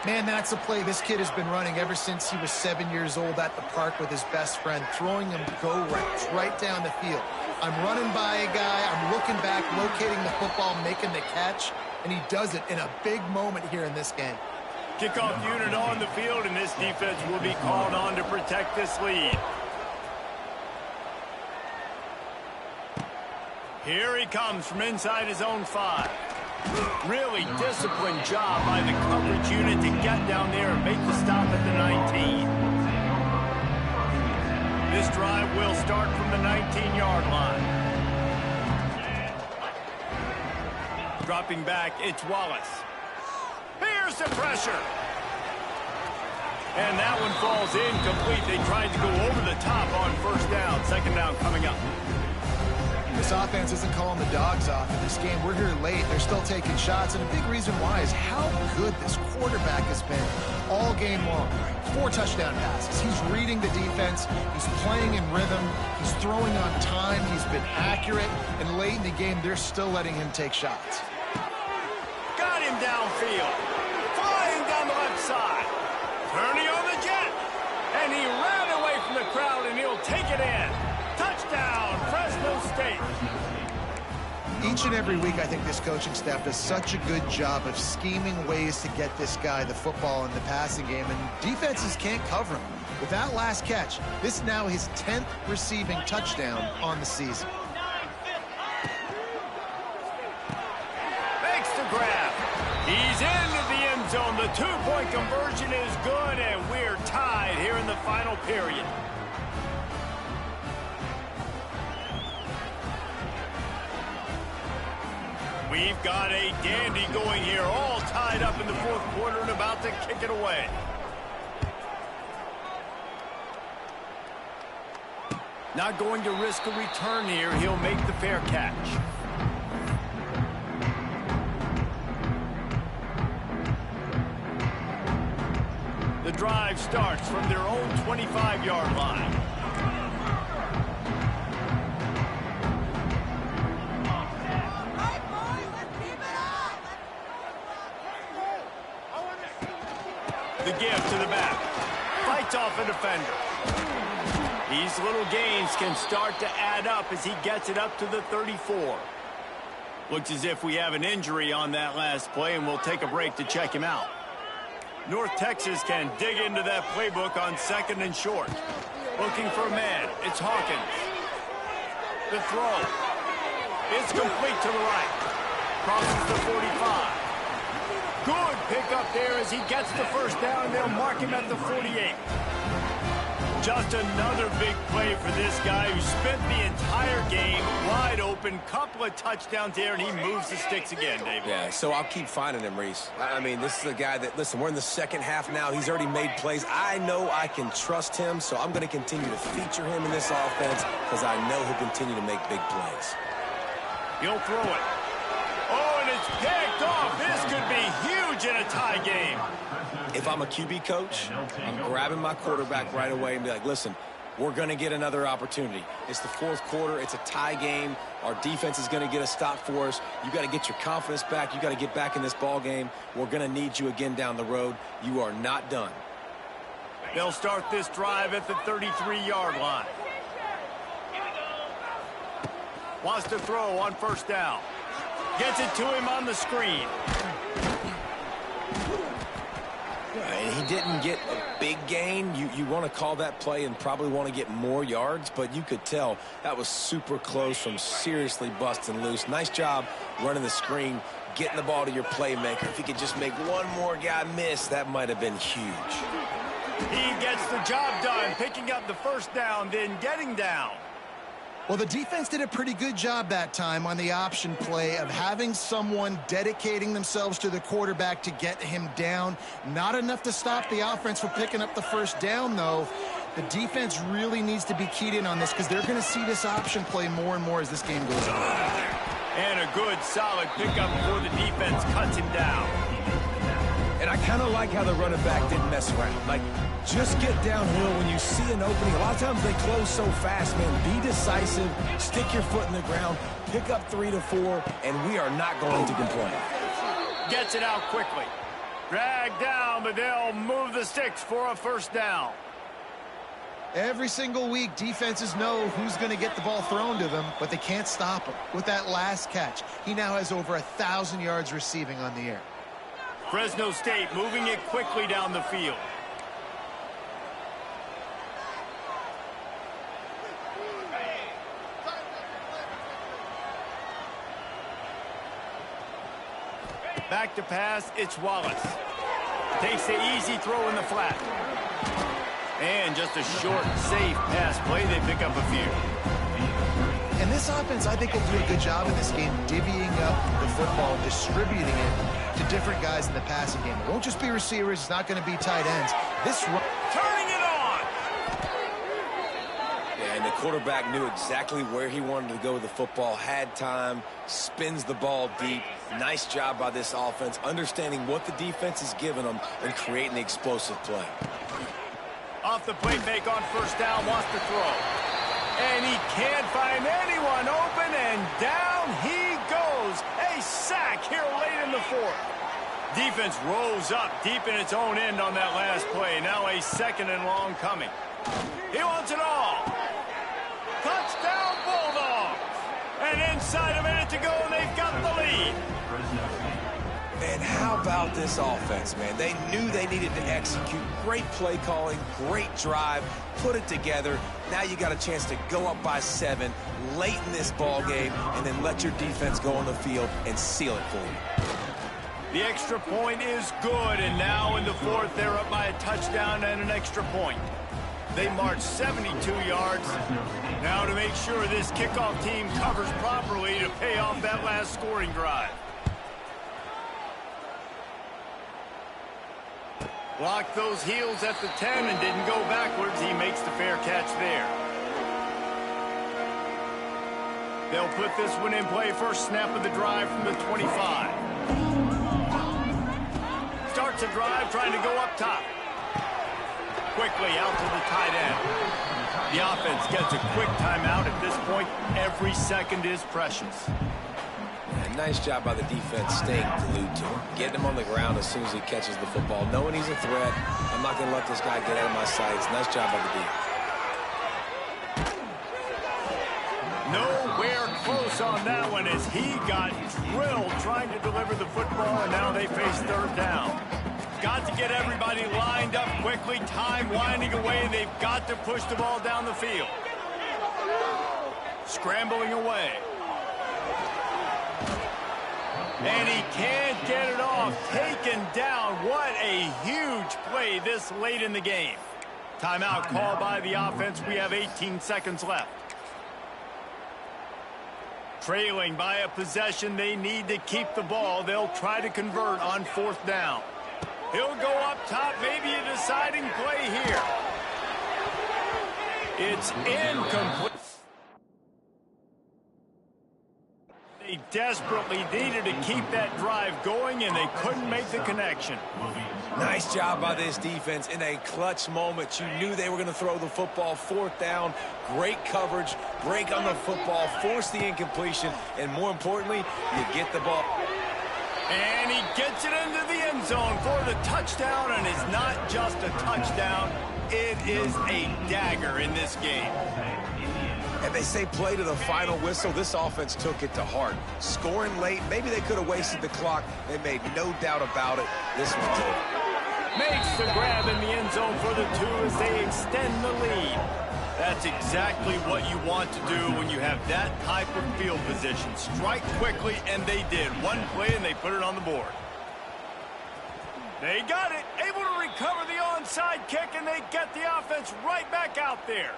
Man, that's a play this kid has been running ever since he was 7 years old at the park with his best friend, throwing him go routes right down the field. I'm running by a guy, I'm looking back, locating the football, making the catch, and he does it in a big moment here in this game. Kickoff unit on the field, and this defense will be called on to protect this lead. Here he comes from inside his own 5. Really disciplined job by the coverage unit to get down there and make the stop at the 19. This drive will start from the 19-yard line. Dropping back, it's Wallace. Here's the pressure. And that one falls incomplete. They tried to go over the top on first down. Second down coming up. This offense isn't calling the dogs off in this game. We're here late. They're still taking shots, and a big reason why is how good this quarterback has been all game long. 4 touchdown passes. He's reading the defense. He's playing in rhythm. He's throwing on time. He's been accurate. And late in the game, they're still letting him take shots. Got him downfield. Flying down the left side. Turning on the jet. And he ran away from the crowd, and he'll take it in. Touchdown, Fresno State. Each and every week, I think this coaching staff does such a good job of scheming ways to get this guy the football in the passing game, and defenses can't cover him. With that last catch, this is now his 10th receiving touchdown on the season. Makes the grab. He's into the end zone. The 2-point conversion is good, and we're tied here in the final period. We've got a dandy going here, all tied up in the fourth quarter and about to kick it away. Not going to risk a return here. He'll make the fair catch. The drive starts from their own 25-yard line. The give to the back. Fights off a defender. These little gains can start to add up as he gets it up to the 34. Looks as if we have an injury on that last play, and we'll take a break to check him out. North Texas can dig into that playbook on 2nd and short. Looking for a man. It's Hawkins. The throw. It's complete to the right. Crosses the 45. Good pickup there as he gets the first down, and they'll mark him at the 48. Just another big play for this guy who spent the entire game wide open. Couple of touchdowns there, and he moves the sticks again, David. Yeah, so I'll keep finding him, Reese. I mean, this is a guy that, listen, we're in the second half now. He's already made plays. I know I can trust him, so I'm going to continue to feature him in this offense because I know he'll continue to make big plays. He'll throw it. Oh, and it's picked off. This could be huge in a tie game. If I'm a QB coach, I'm grabbing my quarterback right away and be like, listen, we're going to get another opportunity. It's the fourth quarter. It's a tie game. Our defense is going to get a stop for us. You got to get your confidence back. You got to get back in this ball game. We're going to need you again down the road. You are not done. They'll start this drive at the 33-yard line. Wants to throw on first down. Gets it to him on the screen. And he didn't get a big gain. You want to call that play and probably want to get more yards, but you could tell that was super close from seriously busting loose. Nice job running the screen, getting the ball to your playmaker. If he could just make one more guy miss, that might have been huge. He gets the job done, picking up the first down, then getting down. Well, the defense did a pretty good job that time on the option play of having someone dedicating themselves to the quarterback to get him down. Not enough to stop the offense from picking up the first down, though. The defense really needs to be keyed in on this because they're going to see this option play more and more as this game goes on. And a good, solid pickup before the defense cuts him down. And I kind of like how the running back didn't mess around. Like, just get downhill when you see an opening. A lot of times they close so fast, man. Be decisive, stick your foot in the ground, pick up 3 to 4, and we are not going to complain. Gets it out quickly. Dragged down, but they'll move the sticks for a first down. Every single week, defenses know who's going to get the ball thrown to them, but they can't stop him. With that last catch, he now has over 1,000 yards receiving on the air. Fresno State moving it quickly down the field. Back to pass, it's Wallace. Takes the easy throw in the flat. And just a short, safe pass play. They pick up a few. And this offense, I think, will do a good job in this game divvying up the football and distributing it to different guys in the passing game. It won't just be receivers. It's not going to be tight ends. Turning it on! Yeah, and the quarterback knew exactly where he wanted to go with the football, had time, spins the ball deep. Nice job by this offense, understanding what the defense is giving them and creating the explosive play. Off the play fake on first down, wants to throw. And he can't find anyone open, and down he goes. A sack here late in the fourth. Defense rose up deep in its own end on that last play. Now a 2nd and long coming. He wants it all. Touchdown Bulldogs. And inside a minute to go, and they've got the lead. And how about this offense, man? They knew they needed to execute. Great play calling, great drive, put it together. Now you got a chance to go up by 7 late in this ball game and then let your defense go on the field and seal it for you. The extra point is good, and now in the fourth, they're up by a touchdown and an extra point. They march 72 yards. Now to make sure this kickoff team covers properly to pay off that last scoring drive. Blocked those heels at the 10 and didn't go backwards. He makes the fair catch there. They'll put this one in play. First snap of the drive from the 25. Starts a drive trying to go up top. Quickly out to the tight end. The offense gets a quick timeout. At this point, every second is precious. And nice job by the defense staying glued to him. Getting him on the ground as soon as he catches the football. Knowing he's a threat. I'm not going to let this guy get out of my sights. Nice job by the defense. Nowhere close on that one as he got drilled trying to deliver the football, and now they face 3rd down. Got to get everybody lined up quickly. Time winding away, and they've got to push the ball down the field. Scrambling away. And he can't get it off. Taken down. What a huge play this late in the game. Timeout called by the offense. We have 18 seconds left. Trailing by a possession, they need to keep the ball. They'll try to convert on 4th down. He'll go up top, maybe a deciding play here. It's incomplete. They desperately needed to keep that drive going, and they couldn't make the connection. Nice job by this defense in a clutch moment. You knew they were going to throw the football. 4th down, great coverage, break on the football, force the incompletion, and more importantly, you get the ball. And he gets it into the end zone for the touchdown, and it's not just a touchdown, it is a dagger in this game. And they say play to the final whistle. This offense took it to heart. Scoring late, maybe they could have wasted the clock. They made no doubt about it. This one's over. Makes the grab in the end zone for the 2 as they extend the lead. That's exactly what you want to do when you have that type of field position. Strike quickly, and they did. One play, and they put it on the board. They got it. Able to recover the onside kick, and they get the offense right back out there.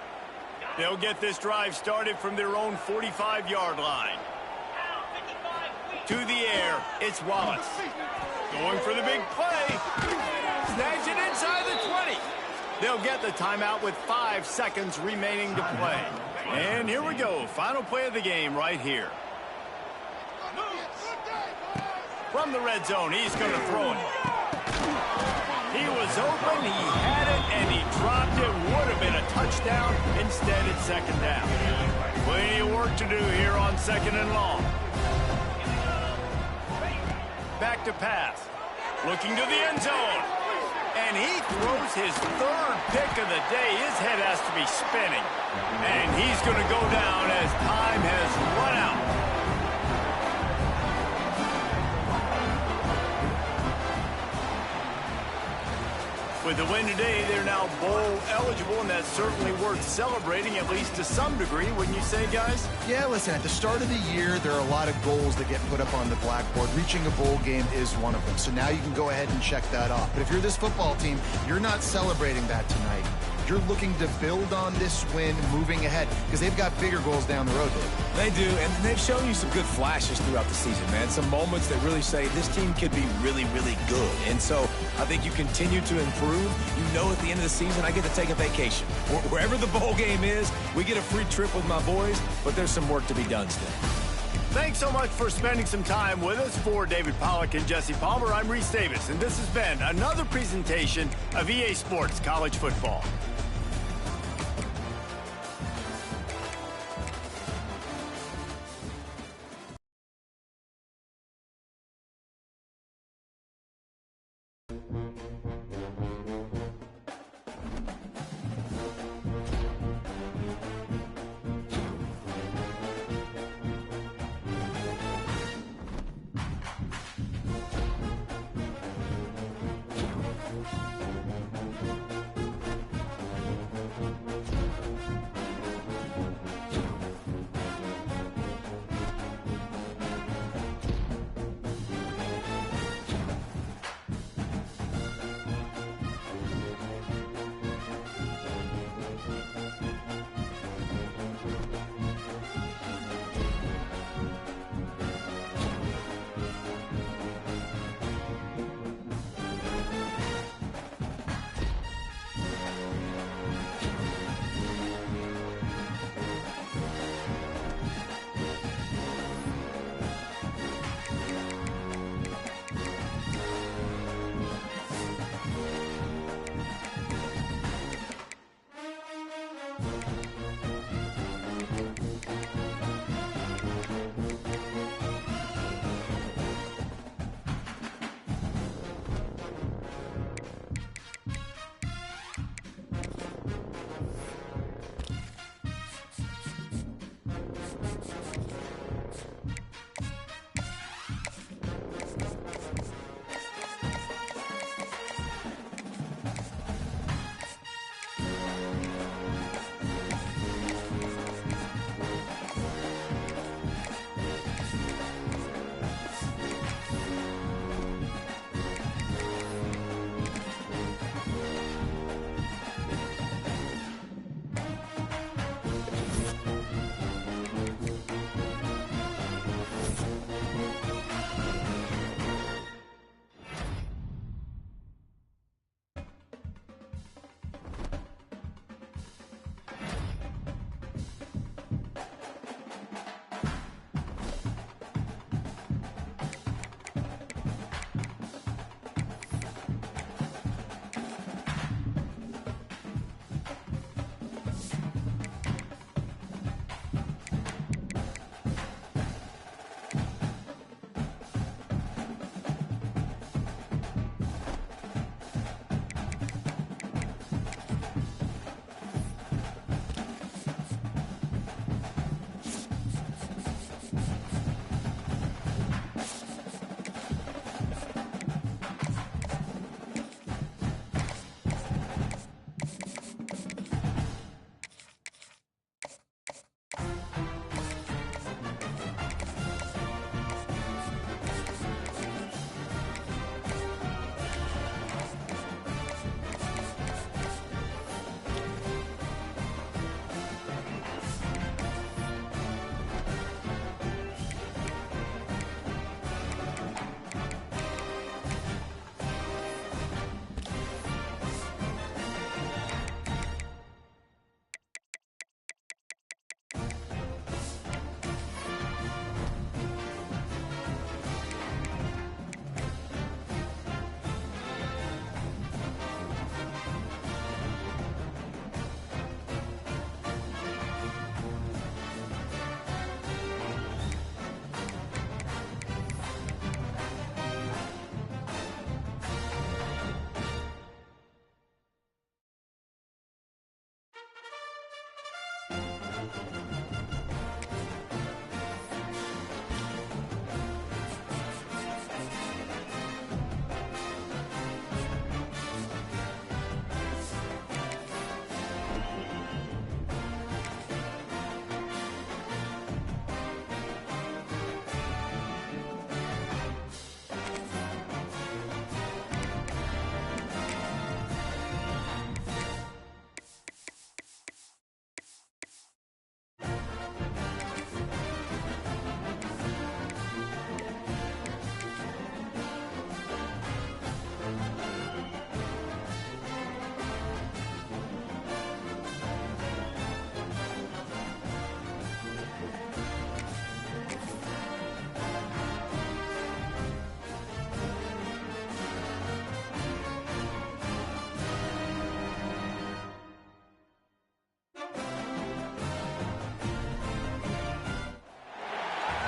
They'll get this drive started from their own 45-yard line. To the air, it's Wallace. Going for the big play. Snags it inside the 20. They'll get the timeout with 5 seconds remaining to play. And here we go. Final play of the game right here. From the red zone, he's going to throw it. He was open, he had it, and he dropped it. Would have been a touchdown. Instead, it's 2nd down. Plenty of work to do here on 2nd and long. Back to pass. Looking to the end zone. And he throws his third pick of the day. His head has to be spinning. And he's going to go down as time has run out. With the win today, they're now bowl eligible, and that's certainly worth celebrating, at least to some degree, wouldn't you say, guys? Yeah, listen, at the start of the year, there are a lot of goals that get put up on the blackboard. Reaching a bowl game is one of them. So now you can go ahead and check that off. But if you're this football team, you're not celebrating that tonight. You're looking to build on this win moving ahead because they've got bigger goals down the road, Dave. They do, and they've shown you some good flashes throughout the season, man. Some moments that really say this team could be really, really good. And so I think you continue to improve. You know at the end of the season, I get to take a vacation. Wherever the bowl game is, we get a free trip with my boys, but there's some work to be done still. Thanks so much for spending some time with us. For David Pollack and Jesse Palmer, I'm Reese Davis, and this has been another presentation of EA Sports College Football.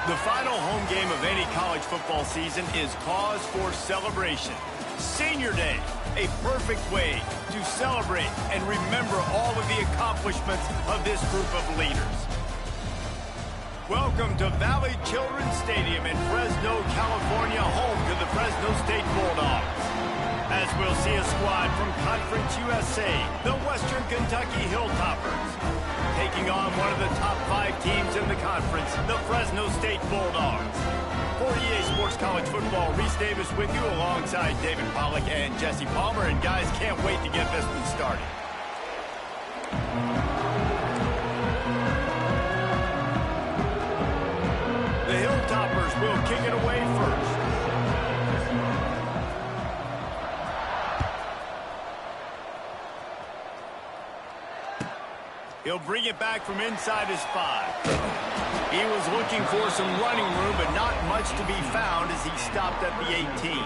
The final home game of any college football season is cause for celebration. Senior Day, a perfect way to celebrate and remember all of the accomplishments of this group of leaders. Welcome to Valley Children's Stadium in Fresno, California, home to the Fresno State Bulldogs. As we'll see a squad from Conference USA, the Western Kentucky Hilltoppers, taking on one of the top 5 teams in the conference, the Fresno State Bulldogs. For EA Sports College Football, Reese Davis with you alongside David Pollack and Jesse Palmer. And guys, can't wait to get this one started. The Hilltoppers will kick it away first. He'll bring it back from inside his 5. He was looking for some running room, but not much to be found as he stopped at the 18.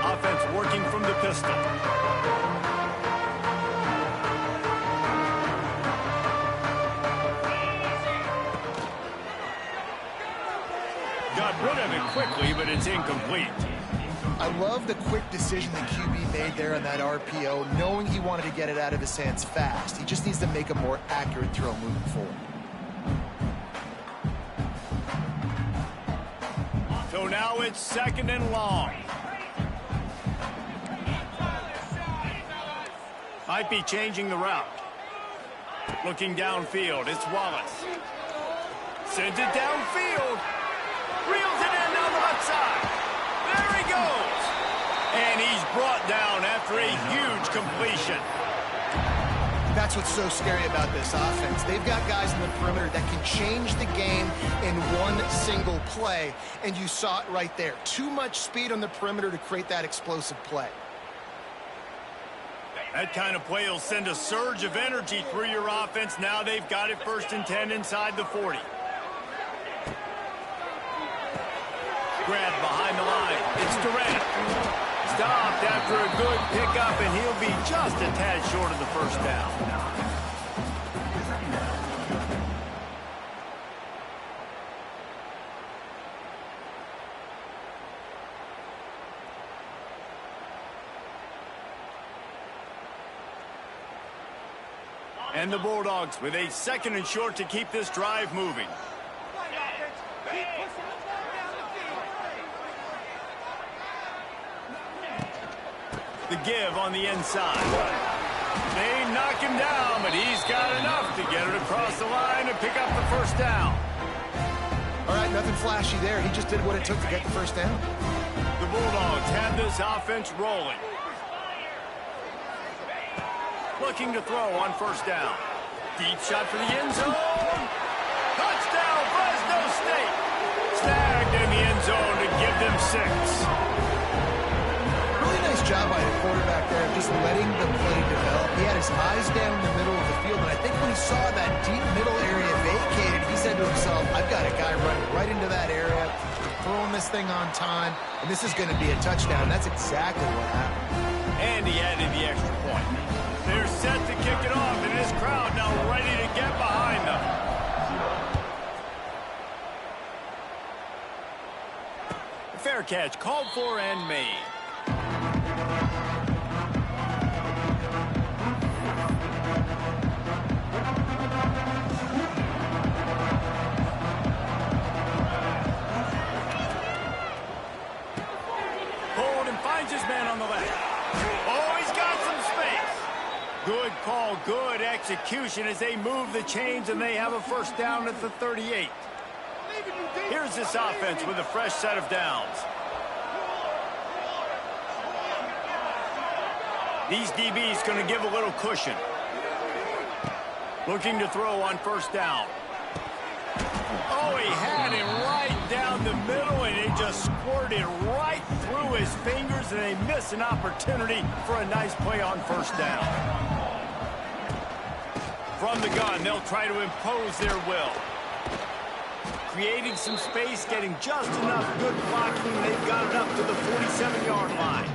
Offense working from the pistol. Got rid of it quickly, but it's incomplete. I love the quick decision the QB made there on that RPO, knowing he wanted to get it out of his hands fast. He just needs to make a more accurate throw moving forward. So now it's 2nd and long. Might be changing the route. Looking downfield, it's Wallace. Sends it downfield. Reels it in down the left side. There he goes. And he's brought down after a huge completion. That's what's so scary about this offense. They've got guys in the perimeter that can change the game in one single play, and you saw it right there. Too much speed on the perimeter to create that explosive play. That kind of play will send a surge of energy through your offense. Now they've got it 1st and 10 inside the 40. Grab behind the line. It's Durant. Stopped after a good pickup, and he'll be just a tad short of the 1st down. And the Bulldogs with a 2nd and short to keep this drive moving. The give on the inside. They knock him down, but he's got enough to get it across the line and pick up the 1st down. All right, nothing flashy there. He just did what it took to get the 1st down. The Bulldogs have this offense rolling. Looking to throw on 1st down. Deep shot for the end zone. Touchdown, Fresno State. Snagged in the end zone to give them 6. Really nice job by the quarterback there of just letting the play develop. He had his eyes down in the middle of the field, and I think when he saw that deep middle area vacated, he said to himself, I've got a guy running right into that area, throwing this thing on time, and this is going to be a touchdown. That's exactly what happened. And he added the extra point. They're set to kick it off, and this crowd now ready to Fair catch, called for and made. Hold and finds his man on the left. Oh, he's got some space. Good call, good execution as they move the chains and they have a first down at the 38. Here's this offense with a fresh set of downs. These DBs going to give a little cushion. Looking to throw on first down. Oh, he had it right down the middle, and it just squirted right through his fingers, and they miss an opportunity for a nice play on first down. From the gun, they'll try to impose their will. Creating some space, getting just enough good blocking. They've got it up to the 47-yard line.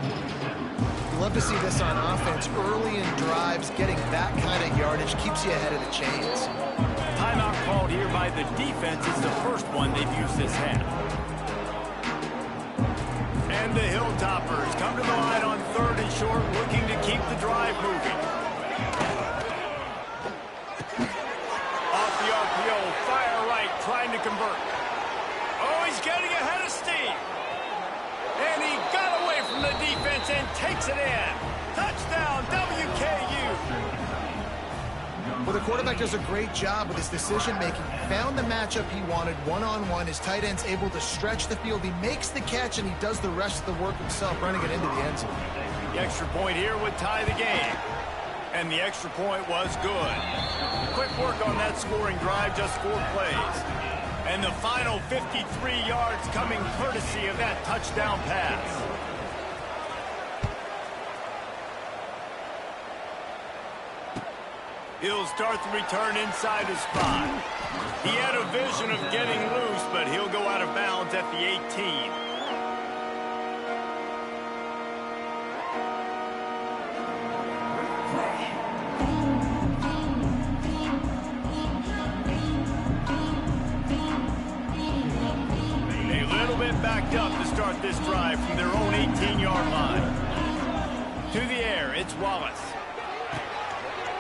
You love to see this on offense. Early in drives, getting that kind of yardage keeps you ahead of the chains. Timeout called here by the defense is the first one they've used this half. And the Hilltoppers come to the line on 3rd and short, looking to keep the drive moving. Off the RPO, fire right, trying to convert. Oh, he's getting ahead of steam. And he got away from the defense and takes it in. Touchdown, WKU. Well, the quarterback does a great job with his decision-making. Found the matchup he wanted one-on-one. His tight end's able to stretch the field. He makes the catch, and he does the rest of the work himself, running it into the end zone. The extra point here would tie the game. And the extra point was good. Quick work on that scoring drive, just 4 plays. And the final 53 yards coming courtesy of that touchdown pass. He'll start the return inside his spot. He had a vision of getting loose, but he'll go out of bounds at the 18. A little bit backed up to start this drive from their own 18-yard line. To the air, it's Wallace.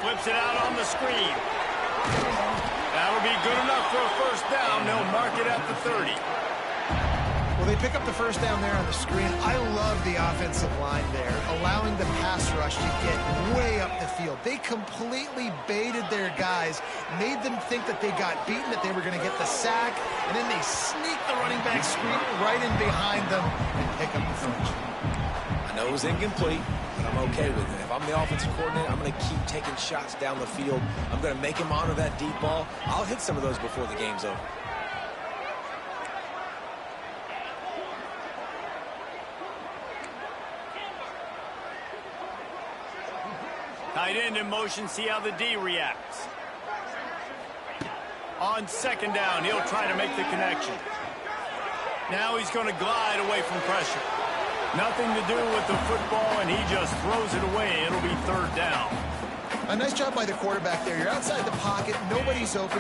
Flips it out on the screen. That'll be good enough for a first down. They'll mark it at the 30. Well, they pick up the first down there on the screen. I love the offensive line there, allowing the pass rush to get way up the field. They completely baited their guys, made them think that they got beaten, that they were going to get the sack, and then they sneak the running back screen right in behind them and pick up the first. I know it was incomplete, but I'm okay with it. If I'm the offensive coordinator, I'm going to keep taking shots down the field. I'm going to make him honor that deep ball. I'll hit some of those before the game's over. Tight end in motion, see how the D reacts. On second down, he'll try to make the connection. Now he's going to glide away from pressure. Nothing to do with the football, and he just throws it away. It'll be third down. A nice job by the quarterback there. You're outside the pocket. Nobody's open.